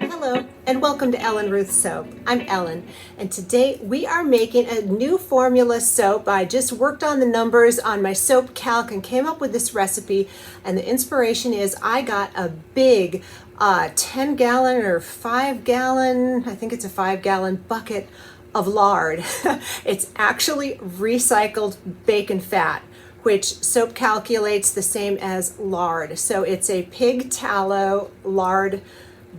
Hello and welcome to Ellen Ruth Soap. I'm Ellen and today we are making a new formula soap. I just worked on the numbers on my soap calc and came up with this recipe, and the inspiration is I got a big 10 gallon or 5 gallon, I think it's a 5 gallon bucket of lard. It's actually recycled bacon fat, which soap calculates the same as lard. So it's a pig tallow lard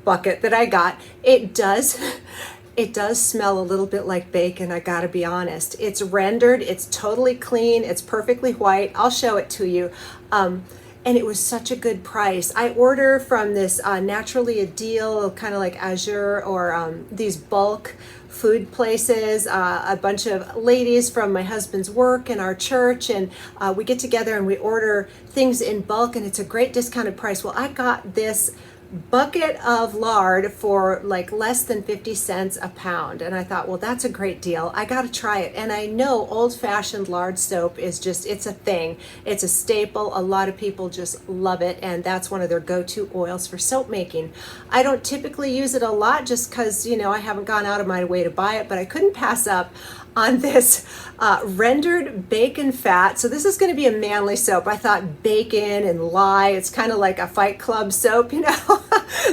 bucket that I got. It does smell a little bit like bacon, I gotta be honest. It's rendered, it's totally clean, it's perfectly white. I'll show it to you. And it was such a good price. I order from this Naturally a Deal, kind of like Azure, or these bulk food places, a bunch of ladies from my husband's work and our church, and we get together and we order things in bulk, and it's a great discounted price. Well, I got this bucket of lard for like less than 50 cents a pound, and I thought, well, that's a great deal, I got to try it. And I know old-fashioned lard soap is just, it's a thing, it's a staple, a lot of people just love it, and that's one of their go-to oils for soap making. I don't typically use it a lot just because, you know, I haven't gone out of my way to buy it, but I couldn't pass up on this rendered bacon fat. So this is going to be a manly soap. I thought bacon and lye, it's kind of like a Fight Club soap, you know.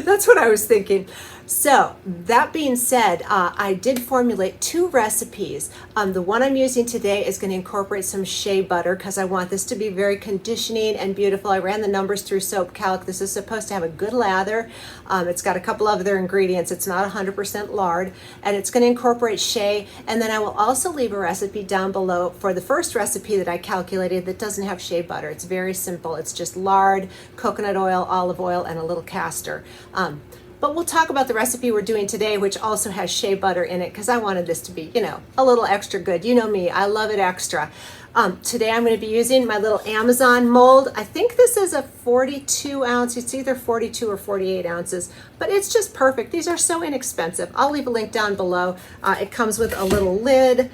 That's what I was thinking. So that being said, I did formulate 2 recipes. The one I'm using today is going to incorporate some shea butter because I want this to be very conditioning and beautiful. I ran the numbers through soap calc. This is supposed to have a good lather. It's got a couple of other ingredients. It's not 100% lard, and it's going to incorporate shea. And then I will also leave a recipe down below for the first recipe that I calculated that doesn't have shea butter. It's very simple. It's just lard, coconut oil, olive oil, and a little castor. But we'll talk about the recipe we're doing today, which also has shea butter in it, because I wanted this to be, you know, a little extra good. You know me, I love it extra. Today I'm going to be using my little Amazon mold. I think this is a 42 ounce. It's either 42 or 48 ounces, but it's just perfect. These are so inexpensive. I'll leave a link down below. It comes with a little lid.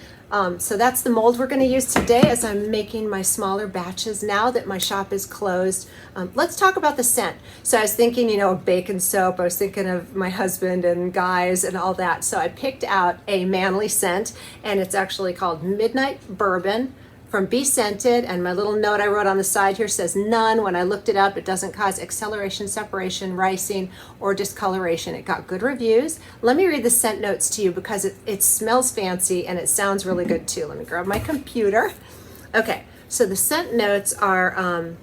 So that's the mold we're going to use today as I'm making my smaller batches now that my shop is closed. Let's talk about the scent. So I was thinking, you know, of bacon soap. I was thinking of my husband and guys and all that. So I picked out a manly scent, and it's actually called Midnight Bourbon from Be Scented, and my little note I wrote on the side here says none. When I looked it up, it doesn't cause acceleration, separation, ricing, or discoloration. It got good reviews. Let me read the scent notes to you because it smells fancy and it sounds really good too. Let me grab my computer. Okay, so the scent notes are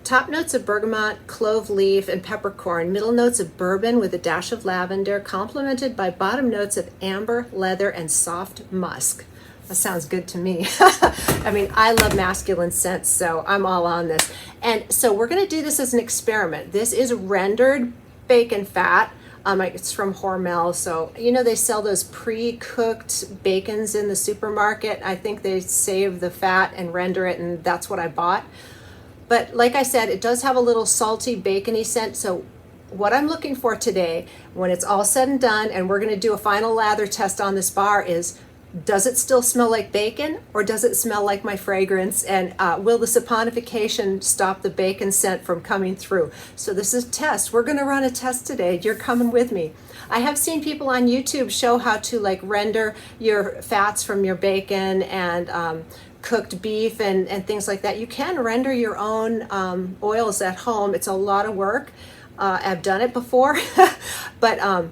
top notes of bergamot, clove leaf, and peppercorn. Middle notes of bourbon with a dash of lavender, complemented by bottom notes of amber, leather, and soft musk. That sounds good to me. I mean, I love masculine scents, so I'm all on this. And so we're going to do this as an experiment. This is rendered bacon fat. It's from Hormel. So, you know, they sell those pre-cooked bacons in the supermarket. I think they save the fat and render it, and that's what I bought. But like I said, it does have a little salty, bacony scent. So what I'm looking for today, when it's all said and done, and we're going to do a final lather test on this bar, is does it still smell like bacon, or does it smell like my fragrance? And will the saponification stop the bacon scent from coming through? So this is a test. We're going to run a test today. You're coming with me. I have seen people on YouTube show how to like render your fats from your bacon and cooked beef and things like that. You can render your own oils at home. It's a lot of work. I've done it before, but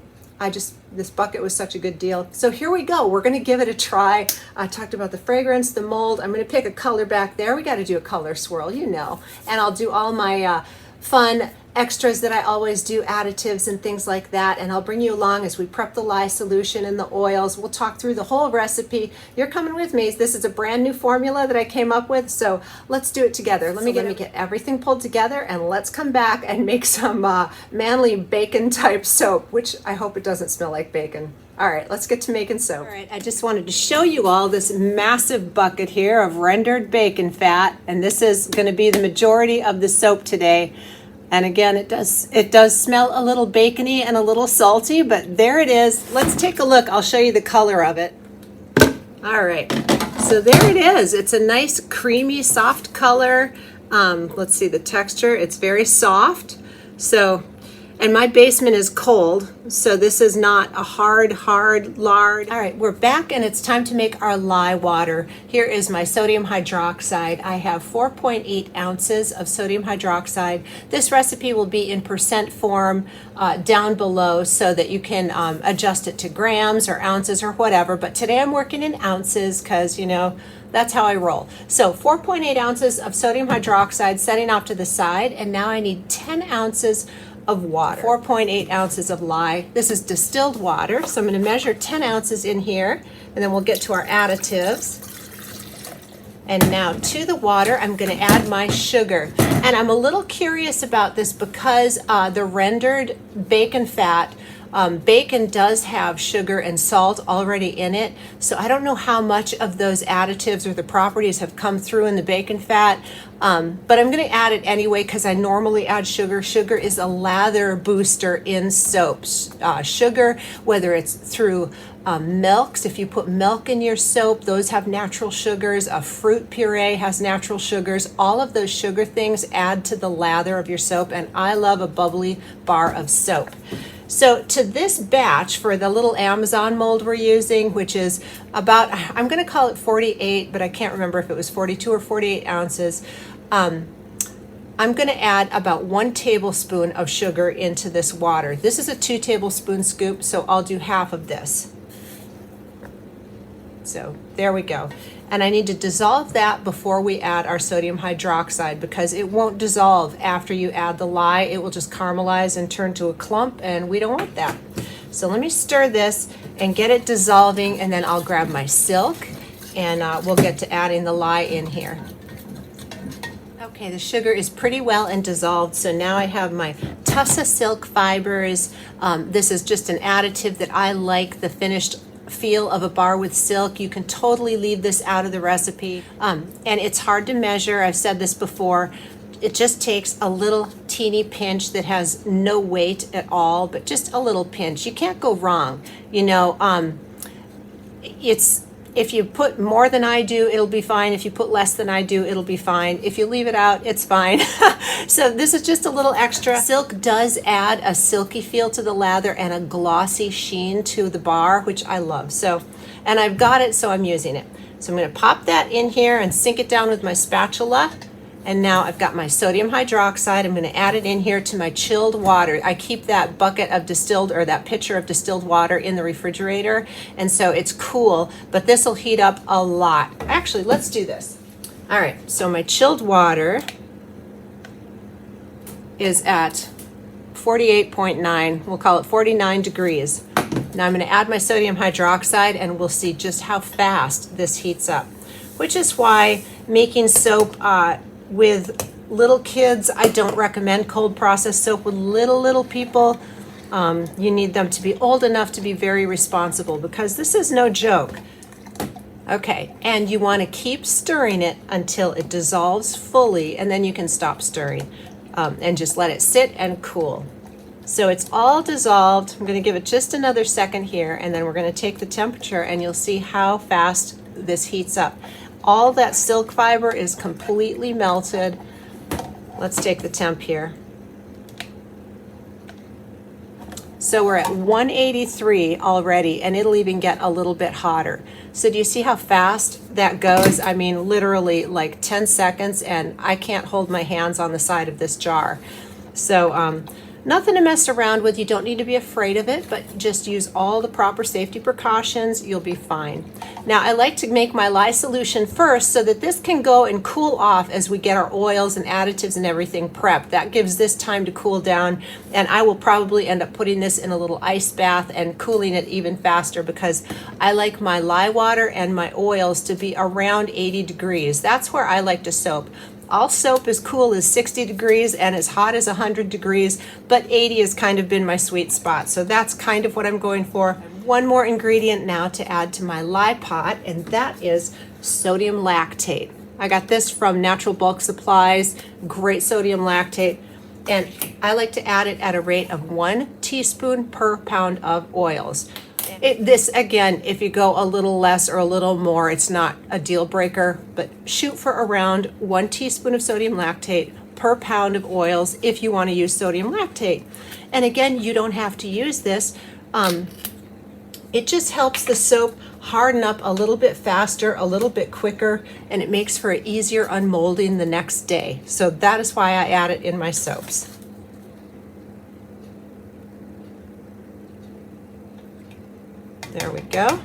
this bucket was such a good deal. So here we go. We're going to give it a try. I talked about the fragrance, the mold. I'm going to pick a color back there. We got to do a color swirl, you know. And I'll do all my fun extras that I always do, additives and things like that. And I'll bring you along as we prep the lye solution and the oils. We'll talk through the whole recipe. You're coming with me. This is a brand new formula that I came up with. So let's do it together. Let me get everything pulled together, and let's come back and make some manly bacon type soap, which I hope it doesn't smell like bacon. All right, let's get to making soap. All right, I just wanted to show you all this massive bucket here of rendered bacon fat, and this is going to be the majority of the soap today. And again, it does smell a little bacony and a little salty, but there it is. Let's take a look. I'll show you the color of it. All right, so there it is. It's a nice creamy, soft color. Let's see the texture. It's very soft. So, and my basement is cold, so this is not a hard lard. All right, we're back and it's time to make our lye water. Here is my sodium hydroxide. I have 4.8 ounces of sodium hydroxide. This recipe will be in percent form down below so that you can adjust it to grams or ounces or whatever. But today I'm working in ounces because, you know, that's how I roll. So 4.8 ounces of sodium hydroxide setting off to the side, and now I need 10 ounces of water. 4.8 ounces of lye. This is distilled water, so I'm going to measure 10 ounces in here, and then we'll get to our additives. And now to the water, I'm going to add my sugar. And I'm a little curious about this because the rendered bacon fat, bacon does have sugar and salt already in it, so I don't know how much of those additives or the properties have come through in the bacon fat, but I'm going to add it anyway because I normally add sugar. Sugar is a lather booster in soaps. Sugar, whether it's through milks, if you put milk in your soap, those have natural sugars. A fruit puree has natural sugars. All of those sugar things add to the lather of your soap, and I love a bubbly bar of soap. So to this batch for the little Amazon mold we're using, which is about, I'm going to call it 48, but I can't remember if it was 42 or 48 ounces. I'm going to add about 1 tablespoon of sugar into this water. This is a 2 tablespoon scoop, so I'll do half of this. So there we go. And I need to dissolve that before we add our sodium hydroxide because it won't dissolve after you add the lye. It will just caramelize and turn to a clump, and we don't want that. So let me stir this and get it dissolving, and then I'll grab my silk and we'll get to adding the lye in here. Okay, the sugar is pretty well and dissolved, so now I have my Tussa silk fibers. This is just an additive that I like, the finished feel of a bar with silk. You can totally leave this out of the recipe, and it's hard to measure. I've said this before. It just takes a little teeny pinch that has no weight at all, but just a little pinch. You can't go wrong. You know, if you put more than I do, it'll be fine. If you put less than I do, it'll be fine. If you leave it out, it's fine. So this is just a little extra. Silk does add a silky feel to the lather and a glossy sheen to the bar, which I love. So, and I've got it, so I'm using it. So I'm going to pop that in here and sink it down with my spatula. And now I've got my sodium hydroxide. I'm going to add it in here to my chilled water. I keep that bucket of distilled, or that pitcher of distilled water, in the refrigerator, and so it's cool, but this will heat up a lot. Actually, let's do this. All right, so my chilled water is at 48.9, we'll call it 49 degrees. Now I'm going to add my sodium hydroxide, and we'll see just how fast this heats up, which is why making soap with little kids, I don't recommend cold process soap with little people. You need them to be old enough to be very responsible because this is no joke. Okay, and you want to keep stirring it until it dissolves fully, and then you can stop stirring and just let it sit and cool. So it's all dissolved. I'm going to give it just another second here, and then we're going to take the temperature, and you'll see how fast this heats up. All that silk fiber is completely melted. Let's take the temp here. So we're at 183 already, and it'll even get a little bit hotter. So do you see how fast that goes? I mean, literally like 10 seconds, and I can't hold my hands on the side of this jar. So nothing to mess around with. You don't need to be afraid of it, but just use all the proper safety precautions. You'll be fine. Now, I like to make my lye solution first so that this can go and cool off as we get our oils and additives and everything prepped. That gives this time to cool down, and I will probably end up putting this in a little ice bath and cooling it even faster because I like my lye water and my oils to be around 80 degrees. That's where I like to soap. All soap as cool as 60 degrees and as hot as 100 degrees, but 80 has kind of been my sweet spot. So that's kind of what I'm going for. One more ingredient now to add to my lye pot, and that is sodium lactate. I got this from Natural Bulk Supplies, great sodium lactate, and I like to add it at a rate of 1 teaspoon per pound of oils. This, again, if you go a little less or a little more, it's not a deal breaker, but shoot for around 1 teaspoon of sodium lactate per pound of oils if you want to use sodium lactate. And again, you don't have to use this. It just helps the soap harden up a little bit faster, a little bit quicker, and it makes for an easier unmolding the next day. So that is why I add it in my soaps. There we go.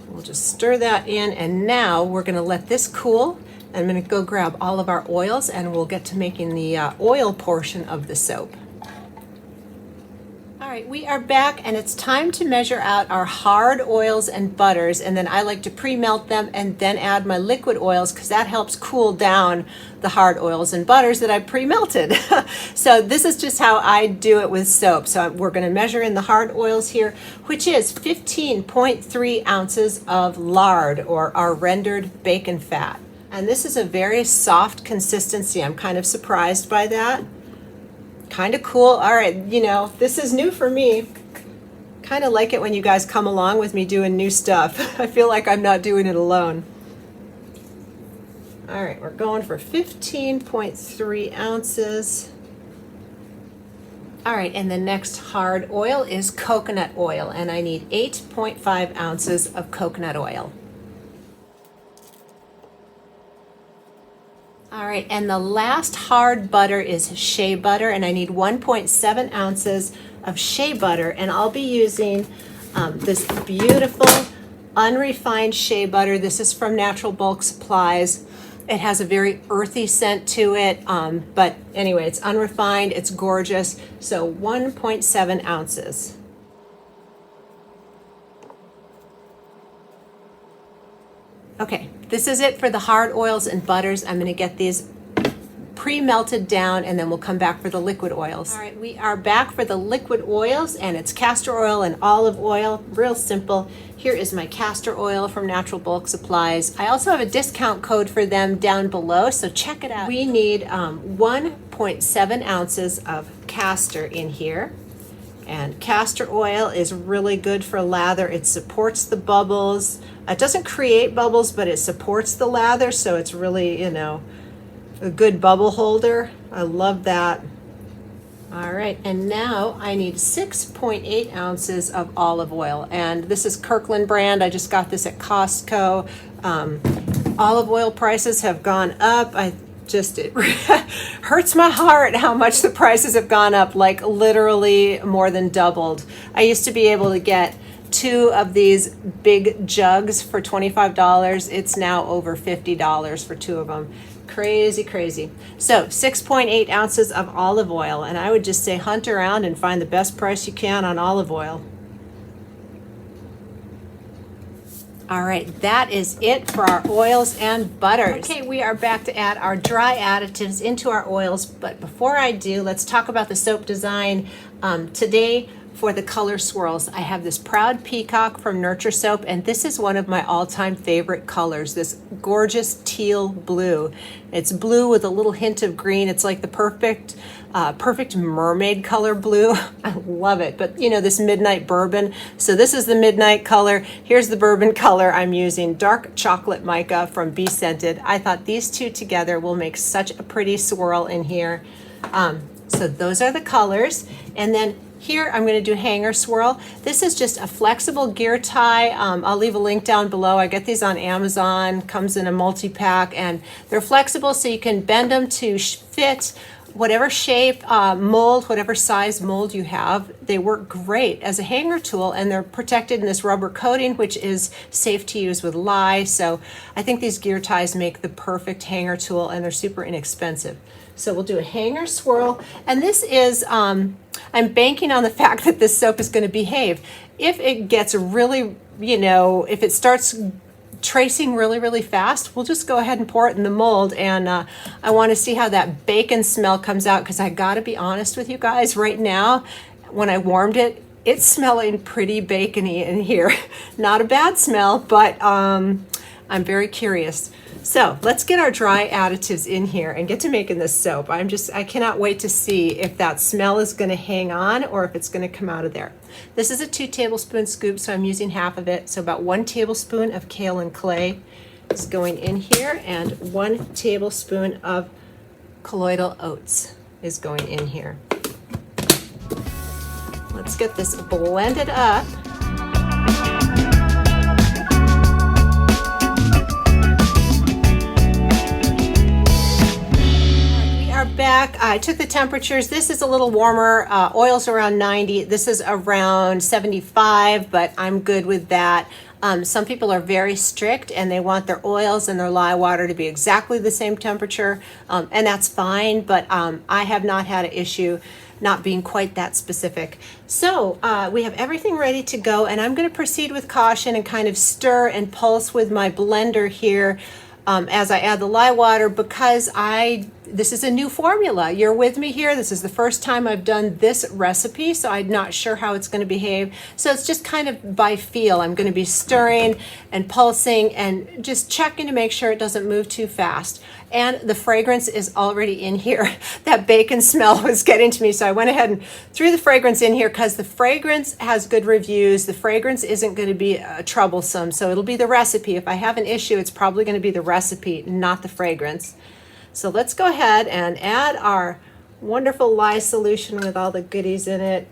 We'll just stir that in, and now we're going to let this cool. I'm going to go grab all of our oils, and we'll get to making the oil portion of the soap. All right, we are back, and it's time to measure out our hard oils and butters, and then I like to pre-melt them and then add my liquid oils because that helps cool down the hard oils and butters that I pre-melted. So this is just how I do it with soap. So we're going to measure in the hard oils here, which is 15.3 ounces of lard, or our rendered bacon fat. And this is a very soft consistency. I'm kind of surprised by that. Kind of cool. All right, you know, this is new for me. Kind of like it when you guys come along with me doing new stuff. I feel like I'm not doing it alone. All right, we're going for 15.3 ounces. All right, and the next hard oil is coconut oil, and I need 8.5 ounces of coconut oil. All right, and the last hard butter is shea butter, and I need 1.7 ounces of shea butter, and I'll be using this beautiful unrefined shea butter. This is from Natural Bulk Supplies. It has a very earthy scent to it, but anyway, it's unrefined, it's gorgeous, so 1.7 ounces. Okay, this is it for the hard oils and butters. I'm going to get these pre-melted down, and then we'll come back for the liquid oils. All right, we are back for the liquid oils, and it's castor oil and olive oil. Real simple. Here is my castor oil from Natural Bulk Supplies. I also have a discount code for them down below, so check it out. We need 1.7 ounces of castor in here. And castor oil is really good for lather. It supports the bubbles. It doesn't create bubbles, but it supports the lather, so it's really, you know, a good bubble holder. I love that. All right, and now I need 6.8 ounces of olive oil, and this is Kirkland brand. I just got this at Costco. Olive oil prices have gone up. It hurts my heart how much the prices have gone up, like literally more than doubled. I used to be able to get 2 of these big jugs for $25. It's now over $50 for 2 of them. Crazy, crazy. So 6.8 ounces of olive oil, and I would just say hunt around and find the best price you can on olive oil. All right, that is it for our oils and butters. Okay, we are back to add our dry additives into our oils, but before I do, let's talk about the soap design. Today, for the color swirls, I have this Proud Peacock from Nurture Soap, and this is one of my all-time favorite colors, this gorgeous teal blue. It's blue with a little hint of green. It's like the perfect mermaid color blue. I love it. But you know, this midnight bourbon. So this is the midnight color. Here's the bourbon color I'm using, dark chocolate mica from Be Scented. I thought these two together will make such a pretty swirl in here. So those are the colors. And then here I'm going to do hanger swirl. This is just a flexible gear tie. I'll leave a link down below. I get these on Amazon, comes in a multi-pack, and they're flexible so you can bend them to fit whatever shape, mold, whatever size mold you have. They work great as a hanger tool, and they're protected in this rubber coating, which is safe to use with lye. So I think these gear ties make the perfect hanger tool, and they're super inexpensive. So we'll do a hanger swirl, and this is, I'm banking on the fact that this soap is going to behave. If it gets really, you know, if it starts tracing really, really fast, we'll just go ahead and pour it in the mold, and I want to see how that bacon smell comes out, because I got to be honest with you guys, right now, when I warmed it, it's smelling pretty bacony in here. Not a bad smell, but I'm very curious. So let's get our dry additives in here and get to making this soap. I cannot wait to see if that smell is going to hang on or if it's going to come out of there. This is a 2 tablespoon scoop, so I'm using half of it. So about 1 tablespoon of kaolin clay is going in here, and 1 tablespoon of colloidal oats is going in here. Let's get this blended up. Back. I took the temperatures. This is a little warmer. Oil's around 90. This is around 75, but I'm good with that. Some people are very strict and they want their oils and their lye water to be exactly the same temperature, and that's fine, but I have not had an issue not being quite that specific. So we have everything ready to go, and I'm going to proceed with caution and kind of stir and pulse with my blender here as I add the lye water, because this is a new formula. You're with me here. This is the first time I've done this recipe, so I'm not sure how it's going to behave. So it's just kind of by feel. I'm going to be stirring and pulsing and just checking to make sure it doesn't move too fast. And the fragrance is already in here. That bacon smell was getting to me, so I went ahead and threw the fragrance in here because the fragrance has good reviews. The fragrance isn't going to be troublesome, so it'll be the recipe. If I have an issue, it's probably going to be the recipe, not the fragrance. So let's go ahead and add our wonderful lye solution with all the goodies in it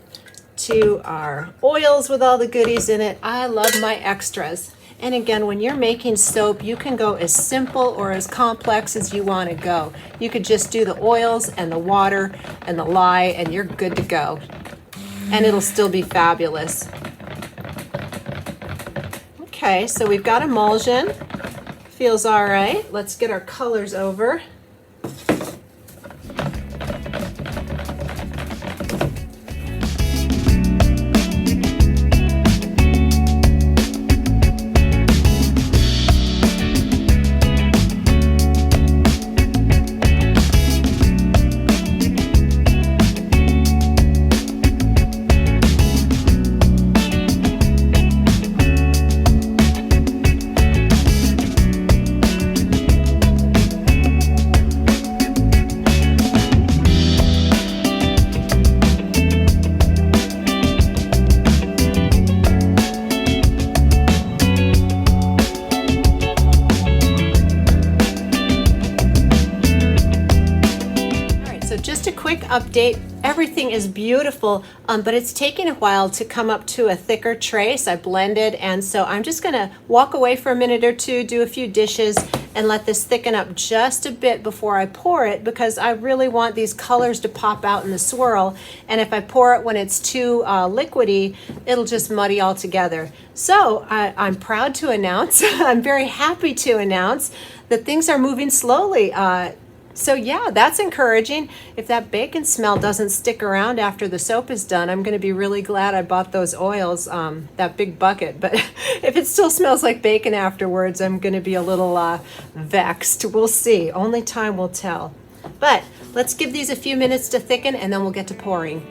to our oils with all the goodies in it. I love my extras. And again, when you're making soap, you can go as simple or as complex as you want to go. You could just do the oils and the water and the lye and you're good to go. And it'll still be fabulous. Okay, so we've got emulsion. Feels all right. Let's get our colors over. Update. Everything is beautiful, but it's taking a while to come up to a thicker trace. I blended, and so I'm just gonna walk away for a minute or two, do a few dishes, and let this thicken up just a bit before I pour it, because I really want these colors to pop out in the swirl, and if I pour it when it's too liquidy, it'll just muddy all together. So I'm proud to announce, I'm very happy to announce that things are moving slowly. So yeah, that's encouraging. If that bacon smell doesn't stick around after the soap is done, I'm going to be really glad I bought those oils, that big bucket. But if it still smells like bacon afterwards, I'm going to be a little vexed. We'll see. Only time will tell. But let's give these a few minutes to thicken, and then we'll get to pouring.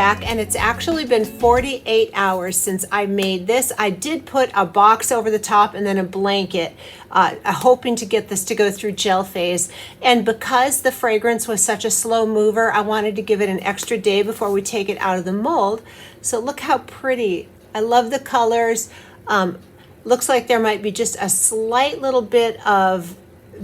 back, and it's actually been 48 hours since I made this. I did put a box over the top and then a blanket, hoping to get this to go through gel phase. And because the fragrance was such a slow mover, I wanted to give it an extra day before we take it out of the mold. So look how pretty. I love the colors. Looks like there might be just a slight little bit of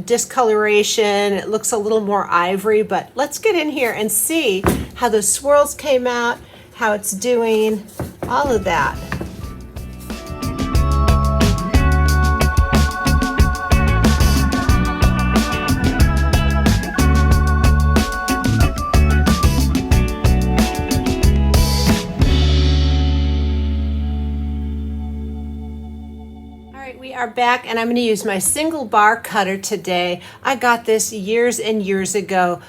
discoloration. It looks a little more ivory, but let's get in here and see how those swirls came out, how it's doing, all of that. We are back, and I'm going to use my single bar cutter today. I got this years and years ago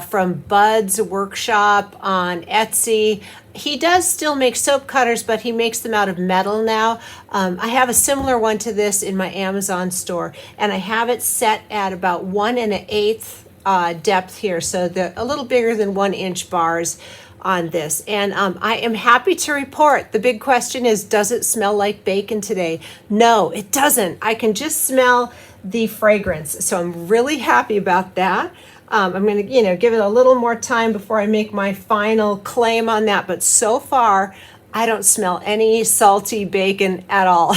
from Bud's workshop on Etsy. He does still make soap cutters, but he makes them out of metal now. I have a similar one to this in my Amazon store, and I have it set at about 1 1/8 depth here, so a little bigger than 1-inch bars on this. And I am happy to report, the big question is, does it smell like bacon today? No, it doesn't. I can just smell the fragrance. So I'm really happy about that. I'm going to, give it a little more time before I make my final claim on that. But so far, I don't smell any salty bacon at all.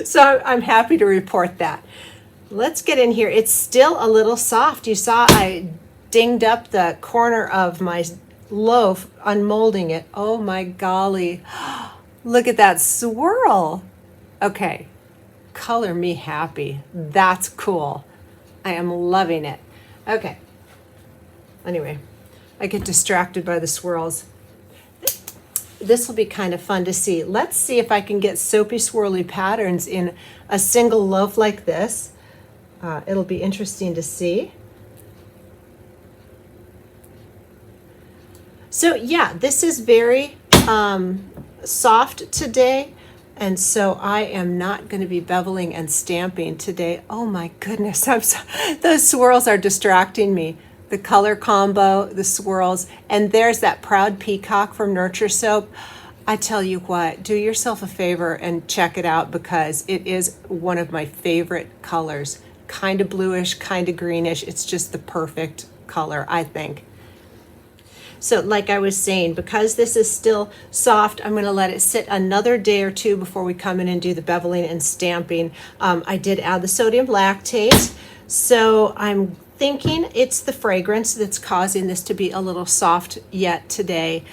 So I'm happy to report that. Let's get in here. It's still a little soft. You saw I dinged up the corner of my loaf unmolding it. Oh my golly. Look at that swirl. Okay. Color me happy. That's cool. I am loving it. Okay. Anyway, I get distracted by the swirls. This will be kind of fun to see. Let's see if I can get soapy swirly patterns in a single loaf like this. It'll be interesting to see. So yeah, this is very soft today, and so I am not going to be beveling and stamping today. Oh my goodness, those swirls are distracting me. The color combo, the swirls, and there's that Proud Peacock from Nurture Soap. I tell you what, do yourself a favor and check it out because it is one of my favorite colors. Kind of bluish, kind of greenish. It's just the perfect color, I think. So like I was saying, because this is still soft, I'm going to let it sit another day or two before we come in and do the beveling and stamping. I did add the sodium lactate, so I'm thinking it's the fragrance that's causing this to be a little soft yet today,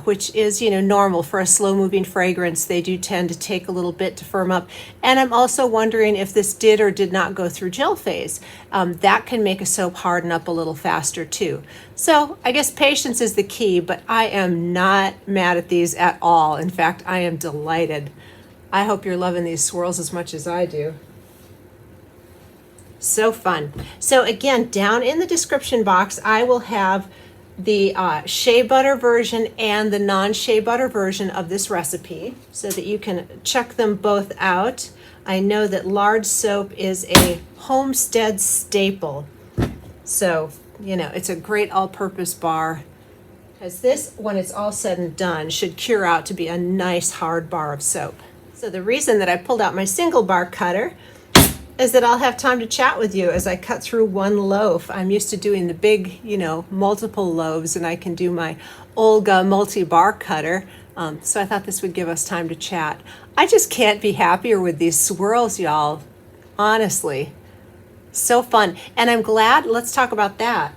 which is, normal for a slow-moving fragrance. They do tend to take a little bit to firm up. And I'm also wondering if this did or did not go through gel phase. That can make a soap harden up a little faster too. So I guess patience is the key, but I am not mad at these at all. In fact, I am delighted. I hope you're loving these swirls as much as I do. So fun. So again, down in the description box, I will have the Shea Butter version and the non-Shea Butter version of this recipe so that you can check them both out. I know that Lard soap is a homestead staple. So, it's a great all-purpose bar. Because this, when it's all said and done, should cure out to be a nice hard bar of soap. So the reason that I pulled out my single bar cutter is that I'll have time to chat with you as I cut through one loaf. I'm used to doing the big, multiple loaves, and I can do my Olga multi-bar cutter. So I thought this would give us time to chat. I just can't be happier with these swirls, y'all. Honestly, so fun. And I'm glad, let's talk about that.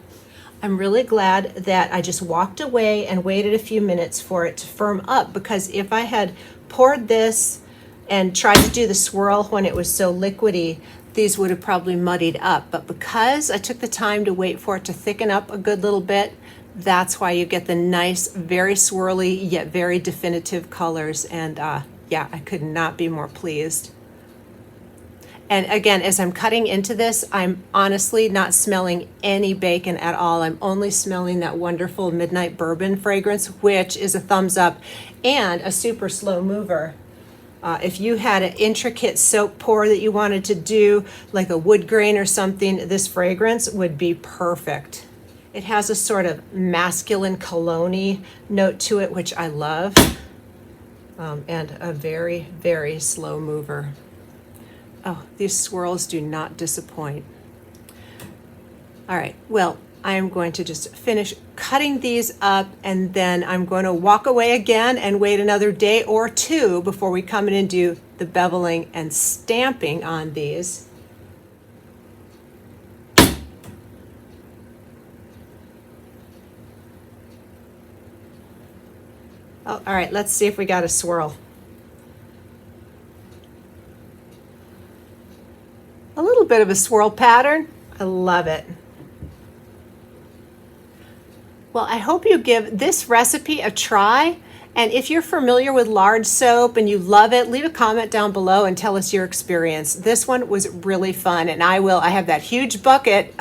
I'm really glad that I just walked away and waited a few minutes for it to firm up, because if I had poured this and tried to do the swirl when it was so liquidy, these would have probably muddied up. But because I took the time to wait for it to thicken up a good little bit, that's why you get the nice, very swirly, yet very definitive colors. And yeah, I could not be more pleased. And again, as I'm cutting into this, I'm honestly not smelling any bacon at all. I'm only smelling that wonderful midnight bourbon fragrance, which is a thumbs up and a super slow mover. If you had an intricate soap pour that you wanted to do, like a wood grain or something, this fragrance would be perfect. It has a sort of masculine cologne-y note to it, which I love, and a very, very slow mover. Oh, these swirls do not disappoint. All right, well, I am going to just finish cutting these up, and then I'm going to walk away again and wait another day or two before we come in and do the beveling and stamping on these. Oh, all right, let's see if we got a swirl. A little bit of a swirl pattern. I love it. Well, I hope you give this recipe a try. And if you're familiar with Lard soap and you love it, leave a comment down below and tell us your experience. This one was really fun, and I have that huge bucket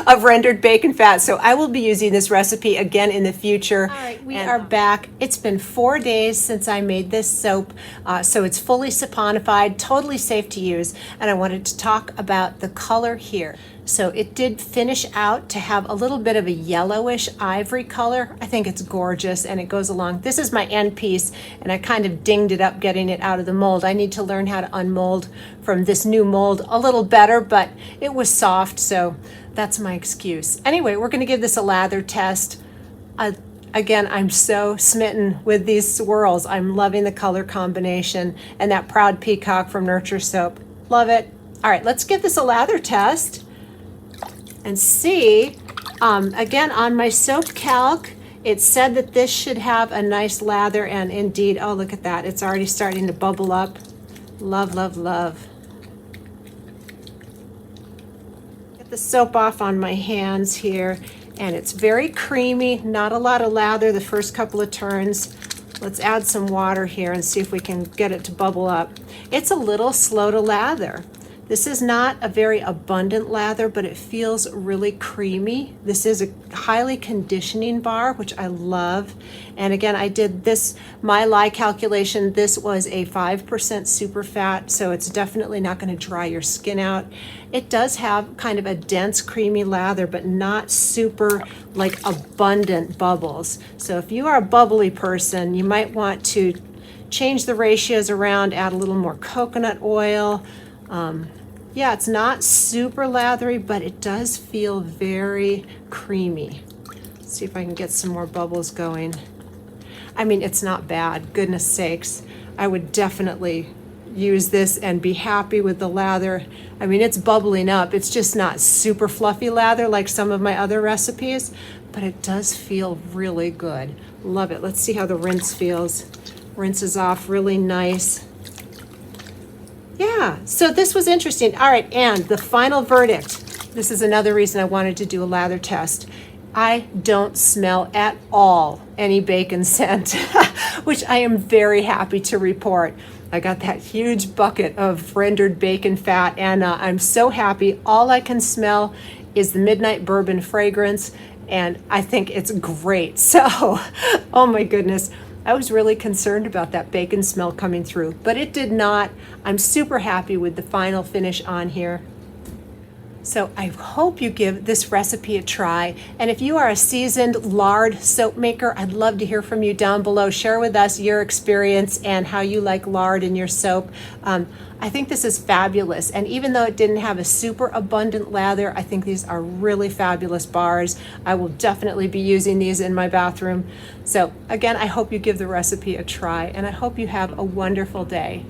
of rendered bacon fat, so I will be using this recipe again in the future. All right, we are back. It's been 4 days since I made this soap, so it's fully saponified, totally safe to use, and I wanted to talk about the color here. So it did finish out to have a little bit of a yellowish ivory color. I think it's gorgeous, and it goes along. This is my end piece, and I kind of dinged it up getting it out of the mold. I need to learn how to unmold from this new mold a little better, but it was soft, so that's my excuse. Anyway, we're gonna give this a lather test. Again, I'm so smitten with these swirls. I'm loving the color combination and that Proud Peacock from Nurture Soap. Love it. All right, let's give this a lather test and see. Again, on my soap calc, it said that this should have a nice lather, and indeed, oh, look at that. It's already starting to bubble up. Love, love, love. Get the soap off on my hands here, and it's very creamy, not a lot of lather the first couple of turns. Let's add some water here and see if we can get it to bubble up. It's a little slow to lather. This is not a very abundant lather, but it feels really creamy. This is a highly conditioning bar, which I love. And again, I did this, my lye calculation, this was a 5% super fat, so it's definitely not gonna dry your skin out. It does have kind of a dense, creamy lather, but not super like abundant bubbles. So if you are a bubbly person, you might want to change the ratios around, add a little more coconut oil. Yeah, it's not super lathery, but it does feel very creamy. Let's see if I can get some more bubbles going. I mean, it's not bad, goodness sakes. I would definitely use this and be happy with the lather. I mean, it's bubbling up. It's just not super fluffy lather like some of my other recipes, but it does feel really good. Love it. Let's see how the rinse feels. Rinses off really nice. Yeah, so this was interesting. All right, and the final verdict. This is another reason I wanted to do a lather test. I don't smell at all any bacon scent, which I am very happy to report. I got that huge bucket of rendered bacon fat, and I'm so happy. All I can smell is the midnight bourbon fragrance, and I think it's great. So, oh my goodness. I was really concerned about that bacon smell coming through, but it did not. I'm super happy with the final finish on here. So I hope you give this recipe a try. And if you are a seasoned lard soap maker, I'd love to hear from you down below. Share with us your experience and how you like lard in your soap. I think this is fabulous. And even though it didn't have a super abundant lather, I think these are really fabulous bars. I will definitely be using these in my bathroom. So again, I hope you give the recipe a try, and I hope you have a wonderful day.